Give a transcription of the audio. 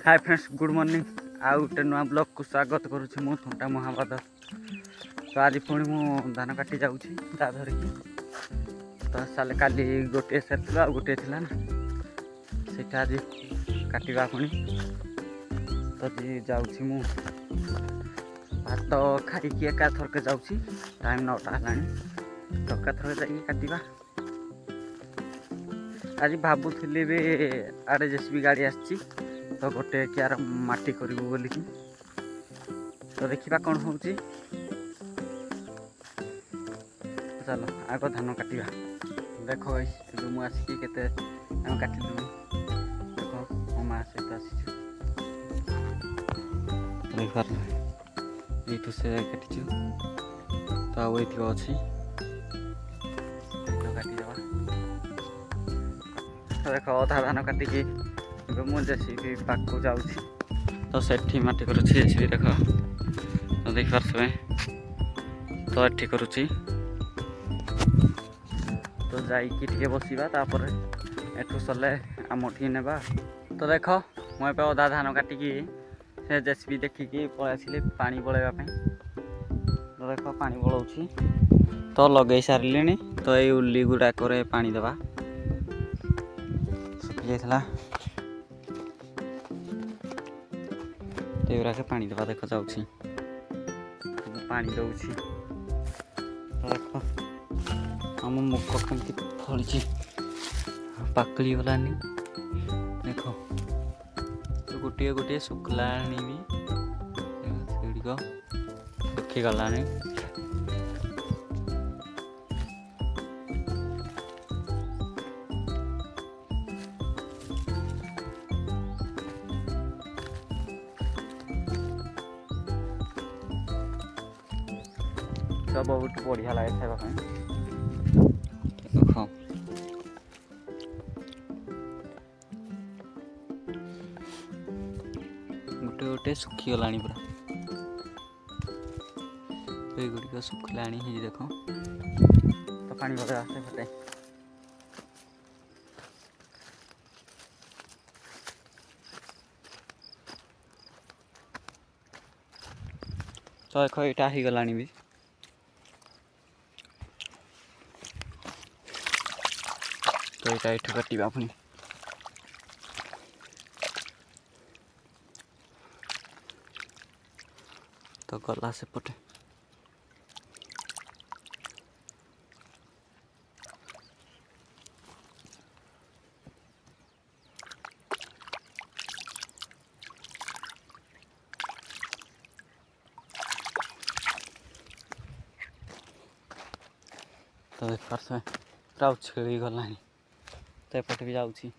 Hi friends good morning आउ गोटे नुआ ब्लॉग को स्वागत करुच्ची मु थंटा महाबादल। तो आज पुणी मु धान काटी जाऊँगी दा धरिकी। तो साले काली गोटे सारी आ गोटे थी ना सीटा आज काटा पुणी। तो जाऊँगी मु भात खाई एका थरके जाऊँगी टाइम 9टा है तो एका थरके जाइए काटा। आज भावुली भी आड़े जेसीबी गाड़ी आसी तो गोटे कियार माटी करूँ बोलिकी। तो देखा कौन हो चलो आग धान काटा। देख मुझे आसिक के काटिदेवी देख मो माँ सहित आसी ये से काटिचु तो आउ अच्छी काटिदेवा। तो देख अधा धान काटिकी मुझे जेसीबी पाक जाऊँगी तो सेठी माटी करुच्ची जेसीबी देख तो देख पारे तो एठी करुच्ची तो जाइए बसवा तापर एठू सले आमठी नेबा। तो देख मुझे अधा धान काटिकी से जेसीबी देखिकी पलि आसिली पानी बलैवाई। तो देख पानी बलाऊँगी तो लगे सारे तो ये उली गुड़ाक पानी देवा सुखी जाता तो पानी देवा देख जाऊँगी पानी दौची। तो देख आम मुख कमी फली पाकली गलानी देख तो गोटे गोटे शुक्ला भी सुखी गलानी। तो बहुत बढ़िया लगे खावाई देख गोटे गोटे सुखी गला पूरा तो ये गुड़िक सुखला देख तो पानी भर आसे फटे। तो देख यहाँ ही गला भी तो यहाँ ये काटा पुणी तो गला सेपटे तो देख पार्स पूरा उछेली गलानी तो एपटे भी जाऊँगी।